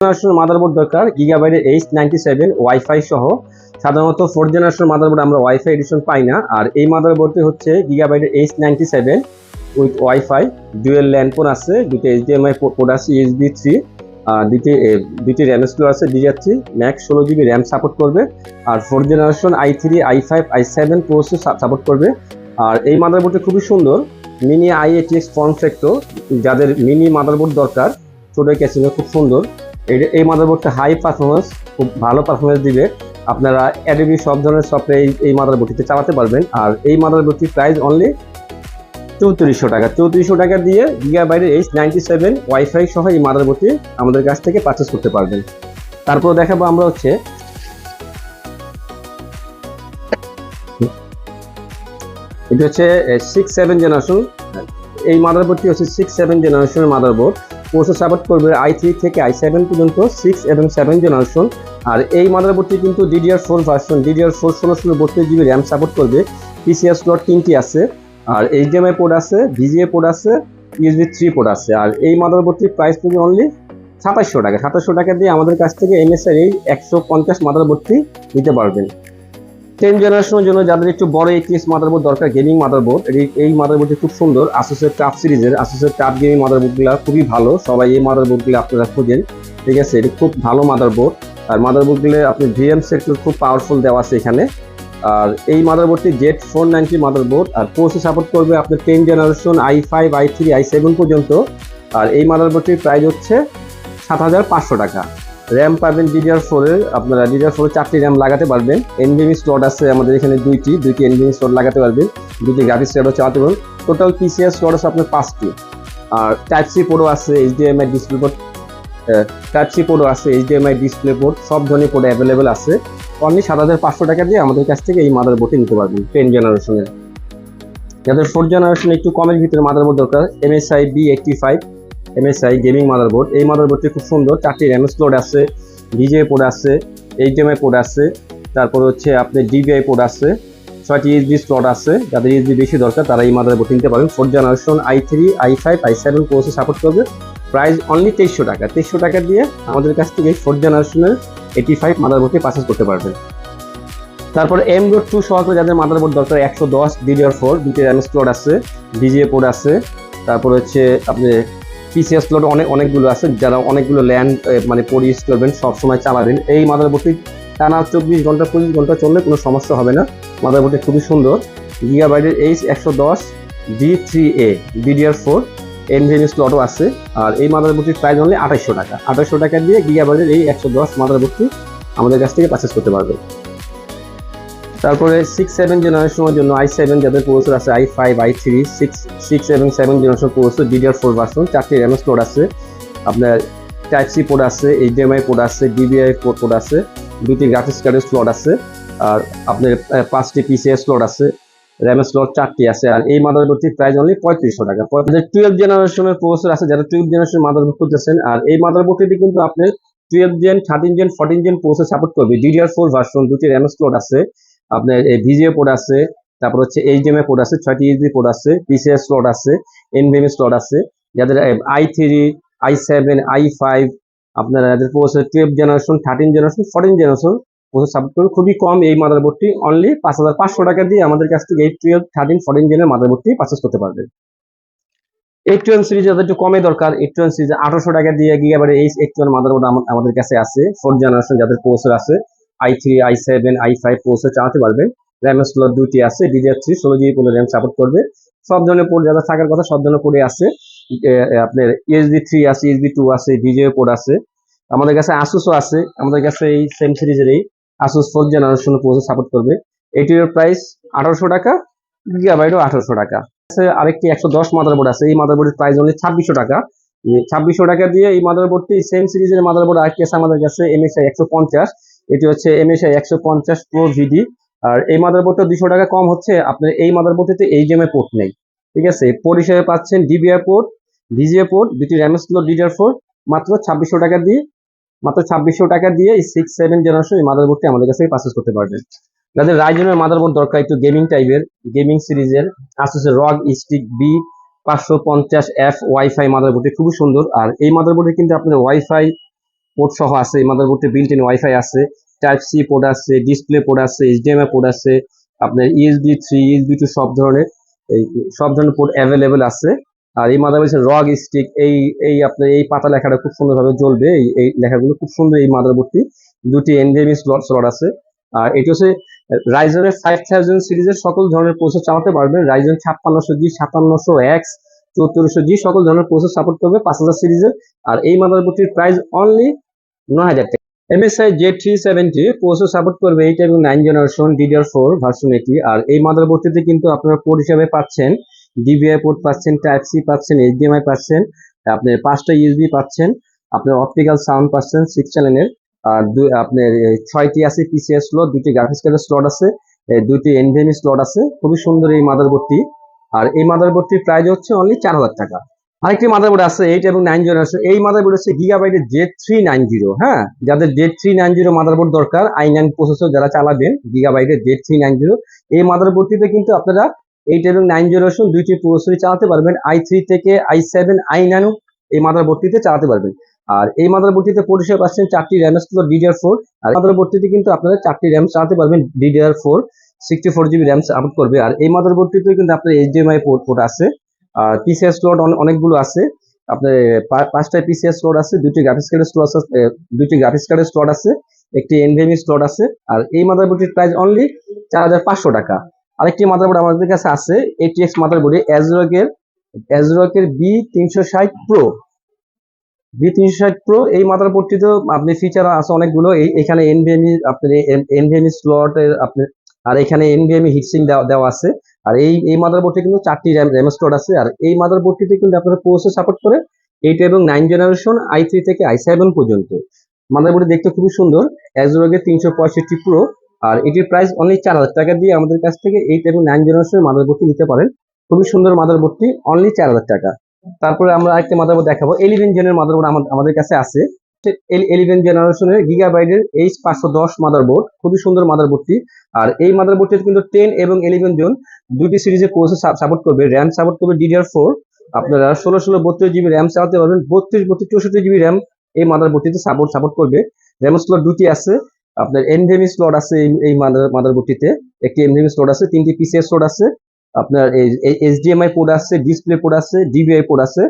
Generation motherboard দরকার গিগাবাইটের H97 wifi সহ। সাধারণত 4 জেনারেশন মাদারবোর্ড আমরা ওয়াইফাই এডিশন পাই না, আর এই মাদারবোর্ডটি হচ্ছে গিগাবাইটের H97 with wifi, dual land port আছে, দুটো HDMI পোর্ট আছে, USB 3, আর দুটি র্যাম স্টোর আছে, DDR3 max 16GB RAM support করবে, আর 4 generation i3 i5 i7 processor support করবে। আর এই মাদারবোর্ডটি খুবই সুন্দর, মিনি i/ATX ফর্ম ফ্যাক্টর। যাদের মিনি মাদারবোর্ড দরকার, ছোট ক্যাসিনো, খুব সুন্দর। এই মাদারবোর্ডটা হাই পারফরমেন্স, খুব ভালো পারফরমেন্স দিবে। আপনারা অ্যাডোবি সব ধরনের সফটওয়্যার এই মাদারবোর্ডটিতে চালাতে পারবেন। আর এই মাদারবোর্ডটির প্রাইস অনলি 3400 টাকা। 3400 টাকা দিয়ে গিগাবাইটের H97 ওয়াইফাই সহ এই মাদারবোর্ডটি আমাদের কাছ থেকে পারচেস করতে পারবেন। তারপর দেখাবো আমরা হচ্ছে এটা হচ্ছে 6-7 জেনারেশন। এই মাদারবোর্ডটি হচ্ছে 6-7 জেনারেশনের মাদারবোর্ড। প্রসেসর সাপোর্ট করবে i3 থেকে i7 পর্যন্ত 6 এবং 7 জেনারেশন। আর এই মাদারবোর্ডটি কিন্তু DDR4 version, DDR4 1632GB RAM support করবে। PCI স্লট 3টি আছে, আর HDMI পোর্ট আছে, VGA পোর্ট আছে, USB 3 পোর্ট আছে। আর এই মাদারবোর্ডটির প্রাইস পড়বে অনলি 2700 টাকা। 2700 টাকা দিয়ে আমাদের কাছ থেকে MSI এই 150 মাদারবোর্ডটি নিতে পারবেন। 10 জেনারেশনের জন্য যাদের একটু বড় ATX মাদারবোর্ড দরকার, গেমিং মাদারবোর্ড, এই মাদারবোর্ডটি খুব সুন্দর। আসুসের টাফ সিরিজের, আসুসের টাফ গেমিং মাদারবোর্ডগুলো খুবই ভালো, সবাই এই মাদারবোর্ডগুলো আপনারা খোঁজেন। ঠিক আছে, এটা খুব ভালো মাদারবোর্ড। আর মাদারবোর্ডগুলো আপনি VM সেক্টর খুব পাওয়ারফুল দেওয়া আছে এখানে। আর এই মাদারবোর্ডটি Z490 মাদারবোর্ড, আর প্রসেসর সাপোর্ট করবে আপনার 10 জেনারেশন i5 i3 i7 পর্যন্ত। আর এই মাদারবোর্ডটির প্রাইস হচ্ছে 7500 টাকা। র্যাম পাবেন DDR4 এর, আপনারা DDR4 এর 4টি র্যাম লাগাতে পারবেন। NVMe স্লট আছে আমাদের এখানে দুইটি NVMe স্লট লাগাতে পারবেন, দুটি গ্রাফিক্স কার্ডও চালাতে পারবেন। টোটাল PCI স্লট আছে আপনার 5টি। আর Type-C পোর্টও আছে, HDMI ডিসপ্লে পোর্ট, Type-C পোর্টও আছে, HDMI ডিসপ্লে পোর্ট, সব ধরনের পোর্ট অ্যাভেলেবেল আছে। অনলি 7500 টাকা দিয়ে আমাদের কাছ থেকে এই মাদারবোর্ডটি নিতে পারবেন 10 জেনারেশনের। যাদের 4 জেনারেশন একটু কমের ভিতরে মাদারবোর্ড দরকার, MSI B85 MSI gaming motherboard. এই মাদারবোর্ডটি খুব সুন্দর, 4টি র্যাম স্লট আছে, VGA পোর্ট আছে, HDMI পোর্ট আছে, তারপর হচ্ছে আপনার DVI পোর্ট আছে, 6টি USB স্লট আছে। যাদের USB বেশি দরকার তারা এই মাদারবোর্ড নিতে পারেন। 4 generation i3 i5 i7 processor support করবে। প্রাইস অনলি 2300 টাকা। 2300 টাকা দিয়ে আমাদের কাছ থেকে 4 জেনারেশনের 85 মাদারবোর্ডটি পারচেজ করতে পারবেন। তারপর M.2 সহকারে যাদের মাদারবোর্ড দরকার, 110 DDR4, দুটি র্যাম স্লট আছে, VGA পোর্ট আছে, তারপর হচ্ছে আপনি PCI স্লট অনেকগুলো আছে। যারা অনেকগুলো ল্যান্ড মানে পোর্ট ইউজ করবেন, সবসময় চালাবেন, এই মাদারবোর্ডটি টানা 24 ঘন্টা 25 ঘন্টা চললে কোনো সমস্যা হবে না। মাদারবোর্ডটি খুবই সুন্দর। গিগাবাইটের H110 D3A DDR4 NVMe স্লটও আছে। আর এই মাদারবোর্ডটির প্রাইস অনলি 2800 টাকা। 2800 টাকা দিয়ে গিগাবাইটের এই 110 মাদারবোর্ডটি আমাদের কাছ থেকে পারচেজ করতে পারবে। তারপরে 6-7 জেনারেশনের জন্য i7 যাদের প্রসেসর আছে, i5 i3 6 এবং 7 জেনারেশন প্রসেসর, DDR4 ভার্সন, 4টি র্যাম স্লট আছে, আপনার Type-C পোর্ট আছে, HDMI পোর্ট আছে, DVI পোর্ট আছে, দুটি গ্রাফিক্স কার্ডের স্লট আছে, আর আপনার 5টি PCI স্লট আছে, র্যাম স্লট 4টি আছে। আর এই মাদারবোর্ডটির প্রাইস অনলি 3500 টাকা। 12 জেনারেশনের প্রসেসর আছে, যারা 12 জেনারেশন মাদারবোর্ড খুঁজতেছেন। আর এই মাদারবোর্ডটি কিন্তু আপনার 12 gen 13 gen 14 gen processor support করবে। DDR4 ভার্সন, দুটি র্যাম স্লট আছে, আপনার VGA পোর্ট আছে, তারপর হচ্ছে HDMI পোর্ট আছে, 6টি USB পোর্ট আছে, PCI স্লট আছে, NVMe স্লট আছে। যাদের i3 i7 i5 আপনারা যাদের processor 12 generation 13 generation 14 generation processor support করবে। খুবই কম এই মাদারবোর্ডটি, অনলি 5500 টাকা দিয়ে আমাদের কাছ থেকে এই 12 13 14 জেনের মাদারবোর্ডটি পারচেজ করতে পারবেন। 81 সিরিজ যাদের একটু কমে দরকার, 81 সিরিজ 800 টাকা দিয়ে গিগাবাইটের H81 মাদারবোর্ড আমাদের কাছে আছে। 4 জেনারেশন যাদের প্রসেসর আছে, i3 i7 i5 প্রসেসর চালাতে পারবেন। র্যাম স্লট 2টি আছে, DDR3 16GB র্যাম সাপোর্ট করবে। সব ধরনের পোর্ট যারা থাকার কথা সব ধরনের পোর্টে আছে। আপনার USB 3 আছে, USB 2 আছে, VGA পোর্ট আছে। আমাদের কাছে আসুসও আছে, আমাদের কাছে এই সেম সিরিজের এই আসুস 4 জেনারেশন প্রসেসর সাপোর্ট করবে। এটির প্রাইস 1800 টাকা, গিগাবাইটও 1800 টাকা। আরেকটি 110 মাদারবোর্ড আছে, এই মাদারবোর্ডের প্রাইস অনলি 2600 টাকা। 2600 টাকা দিয়ে এই মাদারবোর্ডটি সেম সিরিজের মাদারবোর্ড আরেকটি আছে আমাদের কাছে, MSI 150। এটি হচ্ছে MSI 150 Pro VD। আর এই মাদারবোর্ডটা 200 টাকা কম হচ্ছে, আপনার এই মাদারবোর্ডটিতে HDMI পোর্ট নেই। ঠিক আছে, পোর্ট হিসেবে পাচ্ছেন DVI পোর্ট, VGA পোর্ট, দুটি র্যাম স্লট DDR4, মাত্র 2600 টাকা দিয়ে। মাত্র 2600 টাকা দিয়ে এই 6-7 জেনারেশন এই মাদারবোর্ডটি আমাদের কাছে পারচেজ করতে পারবেন। যাদের রাইজেনের মাদারবোর্ড দরকার, একটু গেমিং টাইপের, গেমিং সিরিজের, আসুসের ROG Strix B550F ওয়াইফাই মাদারবোর্ডটি খুবই সুন্দর। আর এই মাদারবোর্ডে কিন্তু আপনার ওয়াইফাই পোর্ট সহ আছে। এই মাদারবোর্ডে বিল্ট ইন ওয়াইফাই আছে, টাইপ সি পোর্ট আছে, ডিসপ্লে পোর্ট আছে, এইচডিএমআই পোর্ট আছে, আপনার ইউএসবি 3, ইউএসবি 2 এই সব ধরনের পোর্ট অ্যাভেলেবেল আছে। আর এই মাদারবোর্ডের রগ স্টিক, এই আপনার এই পাতা লেখাটা খুব সুন্দরভাবে জ্বলবে। এই লেখাগুলো খুব সুন্দর এই মাদারবোর্ডটি। দুটি এনভিএমই স্লট আছে। আর এটি হচ্ছে রাইজনের 5000 সিরিজের সকল ধরনের প্রসেসর চালাতে পারবেন। রাইজন 5600G, 5700X, 7400G সকল ধরনের প্রসেসর সাপোর্ট করবে 5000 সিরিজের। আর এই মাদারবোর্ডটির প্রাইস অনলি 9000 টাকা। MSI J370 প্রসেসর সাপোর্ট করবে 8 এবং 9 জেনারেশন DDR4 ভার্সন এটি। আর এই মাদারবোর্ডটিতে কিন্তু আপনারা পোর্ট হিসেবে পাচ্ছেন ডিভিআই পোর্ট পাচ্ছেন, টাইপ সি পাচ্ছেন, এইচডিএমআই পাচ্ছেন, আপনার 5টা ইউএসবি পাচ্ছেন, আপনার অপটিক্যাল সাউন্ড পাচ্ছেন 6 চ্যানেলের। আর আপনার 6টি আছে পিসিএস স্লট, 2টি গ্রাফিক্স কার্ডের স্লট আছে, 2টি এনভিএমই স্লট আছে। খুবই সুন্দর এই মাদারবোর্ডটি। আর এই মাদারবোর্ডটির প্রাইস হচ্ছে অনলি 4000 টাকা। আরেকটি মাদারবোর্ড আছে 8 এবং 9 জেনারেশন। এই মাদারবোর্ড হচ্ছে গিগাবাইটের Z390। হ্যাঁ, যাদের Z390 মাদারবোর্ড দরকার, i9 প্রসেসর যারা চালাবেন, গিগাবাইটের Z390 এই মাদারবোর্ডটিতে কিন্তু আপনারা 8 এবং 9 জেনারেশন দুইটি প্রসেসরই চালাতে পারবেন। i3 থেকে i7, i9 এই মাদারবোর্ডটিতে চালাতে পারবেন। আর এই মাদারবোর্ডটিতে পোর্ট হিসেবে পাচ্ছেন 4টি র্যাম স্লট DDR4। আর মাদারবোর্ডটিতে কিন্তু আপনারা 4টি র্যাম চালাতে পারবেন DDR4, 64GB র্যাম সাপোর্ট করবে। আর এই মাদারবোর্ডটিতে কিন্তু আপনার এইচডিএমআই পোর্ট আছে। আর পিসিএস স্লট অনেকগুলো আছে। আপনার 5টা পিসিএস স্লট আছে, 2টি গ্রাফিক্স কার্ডের স্লট আছে, 2টি গ্রাফিক্স কার্ডের স্লট আছে, একটি এনভিএমই স্লট আছে। আর এই মাদারবোর্ডটির প্রাইস অনলি 4500 টাকা। আরেকটি মাদারবোর্ড আমাদের কাছে আছে ATX মাদারবোর্ডে অ্যাজরকের B360 Pro এই মাদারবোর্ডটিতেও আপনি ফিচার আছে অনেকগুলো। এখানে এনভিএমই আপনার এনভিএমই স্লট আপনি, আর এখানে এনভিএমই হিটসিং দেওয়া আছে। আর এই মাদারবোর্ডটি কিন্তু 4টি র্যাম স্লট আছে। আর এই মাদারবোর্ডটিতে কিন্তু আপনারা প্রসেসর সাপোর্ট করে 8 এবং 9 জেনারেশন, i3 থেকে i7 পর্যন্ত। মাদারবোর্ডটি দেখতে খুবই সুন্দর, অ্যাজরকের 365 Pro। আর এটির প্রাইস অনলি 4000 টাকা দিয়ে আমাদের কাছ থেকে 8 এবং 9 জেনারেশনের মাদারবোর্ডটি নিতে পারেন। খুবই সুন্দর মাদারবোর্ডটি, অনলি 4000 টাকা। তারপরে আমরা আরেকটা মাদারবোর্ড দেখাবো। 11 জেনের মাদারবোর্ড আমাদের কাছে আছে। 11 জেনারেশনের গিগাবাইটের H510 মাদারবোর্ড, খুবই সুন্দর মাদারবোর্ডটি। আর এই মাদারবোর্ডটি কিন্তু 10 এবং 11 জন দুটি সিরিজের প্রসেসর সাপোর্ট করবে। র্যাম সাপোর্ট করবে DDR4। আপনারা 16 32GB র্যাম চালাতে পারবেন। 32 64GB র্যাম এই মাদারবোর্ডটিতে সাপোর্ট করবে। র্যাম স্লট 2টি আছে, আপনার এনভিএমই স্লট আছে এই মাদারবোর্ডটিতে, একটি এনভিএমই স্লট আছে, 3টি পিসিএস স্লট আছে, আপনার এইচডিএমআই পোর্ট আছে, ডিসপ্লে পোর্ট আছে, ডিভিআই পোর্ট আছে।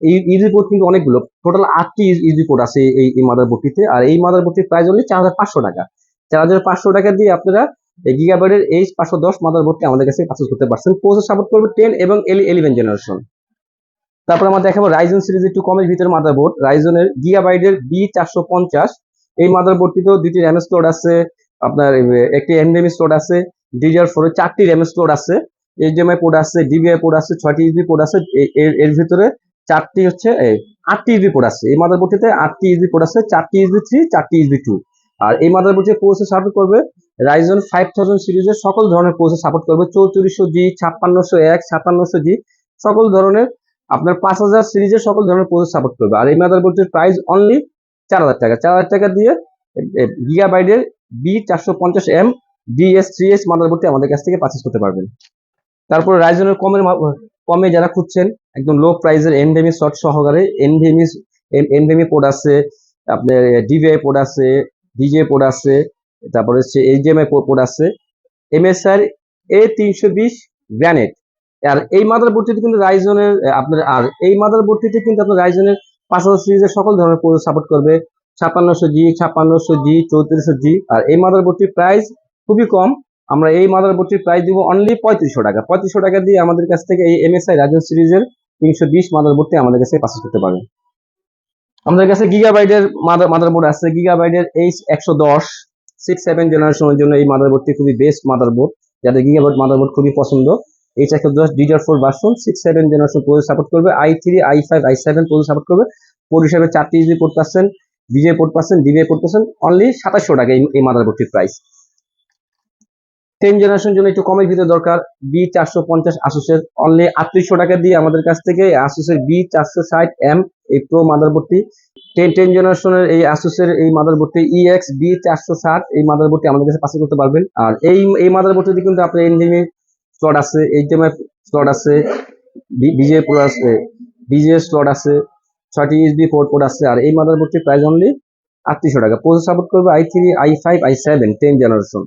এই ইউএসবি পোর্ট কিন্তু অনেকগুলো, টোটাল 8টি ইউএসবি পোর্ট আছে এই মাদারবোর্ডটিতে। আর এই মাদারবোর্ডটির প্রাইস হলো 4500 টাকা। 4500 টাকা দিয়ে আপনারা এই গিগাবাইটের H510 মাদারবোর্ডটি আমাদের কাছে পারচেজ করতে পারছেন। প্রসেসর সাপোর্ট করবে 10 এবং 11 জেনারেশন। তারপর আমরা দেখাবো রাইজন সিরিজের একটু কমের ভিতরে মাদারবোর্ড, রাইজনের গিগাবাইটের B450। এই মাদারবোর্ডটিতেও 2টি র্যাম স্লট আছে, আপনার একটি এনভিএমই স্লট আছে, DDR4 4টি র্যাম স্লট আছে, এইচডিএমআই পোর্ট আছে, ডিভিআই পোর্ট আছে, 6টি ইউএসবি পোর্ট আছে। এর ভিতরে 4টি হচ্ছে 8টি ইউএসবি পোর্ট আছে। এই মাদারবোর্ডটিতে 8টি ইউএসবি পোর্ট আছে, 4টি ইউএসবি 3, 4টি ইউএসবি 2। আর এই মাদারবোর্ডটির প্রসেসর সাপোর্ট করবে রাইজন 5000 সিরিজের সকল ধরনের প্রসেসর সাপোর্ট করবে, 4400G, 5600X, 5700G সকল ধরনের, আপনার 5000 সিরিজের সকল ধরনের প্রসেসর সাপোর্ট করবে। আর এই মাদারবোর্ডটির প্রাইস অনলি 4000 টাকা। 4000 টাকা দিয়ে গিগাবাইটের B450M DS3S মাদারবোর্ডটি আমাদের কাছ থেকে পারচেজ করতে পারবেন। তারপর রাইজনের কমে যারা খুঁজছেন, একদম লো প্রাইসের এনভিএমই স্লট সহকারে এনভিএমই পোর্ট আছে, আপনার ডিভিআই পোর্ট আছে, ডিজে পোর্ট আছে, তারপরে হচ্ছে এইচডিএমআই পোর্ট আছে, MSI A320 গ্রানেট। আর এই মাদারবোর্ডটিতে কিন্তু রাইজনের আপনার, আর এই মাদারবোর্ডটিতে কিন্তু আপনার রাইজনের 5000 সিরিজের সকল ধরনের প্রসেসর সাপোর্ট করবে, 5600G, 5600G, 3400G। আর এই মাদারবোর্ডটির প্রাইস খুবই কম, আমরা এই মাদারবোর্ডটির প্রাইস দিব অনলি 3500 টাকা। 3500 টাকা দিয়ে আমাদের কাছ থেকে এই MSI রাইজন সিরিজের 320 মাদারবোর্ডটি আমাদের কাছে পারচেজ করতে পারবেন। আমাদের কাছে গিগাবাইটের মাদারবোর্ড আছে, গিগাবাইটের H110 6-7 জেনারেশনের জন্য এই মাদারবোর্ডটি খুবই বেস্ট মাদারবোর্ড, যাদের গিগাবাইট মাদারবোর্ড খুবই পছন্দ। H110 DDR4 version 6-7 generation processor support করবে, i3, i5, i7 processor support করবে। পোর্ট হিসাবে 4টি ইউএসবি পোর্ট পাচ্ছেন, ডিজে পোর্ট পাচ্ছেন, ডিভিআই পোর্ট পাচ্ছেন, অনলি 2700 টাকা এই মাদারবোর্ডটির প্রাইস। 10 জেনারেশন জন্য একটু কমের ভিতরে দরকার, B450 আসুসের, অনলি 3800 টাকা দিয়ে আমাদের কাছ থেকে আসুসের B460M এই প্রো মাদারবোর্ডটি, 10 জেনারেশনের এই আসুসের এই মাদারবোর্ডটি EX B460 এই মাদারবোর্ডটি আমাদের কাছে পারচেজ করতে পারবেন। আর এই মাদারবোর্ডটিতে কিন্তু আপনার এনভিএমই স্লট আছে, এইচডিএমআই স্লট আছে, ডিজে পোর্ট আছে, ডিজে স্লট আছে, 6টি ইউএসবি পোর্ট আছে। আর এই মাদারবোর্ডটির প্রাইস অনলি 3800 টাকা। প্রসেসর সাপোর্ট করবে i3, i5, i7 10 জেনারেশন।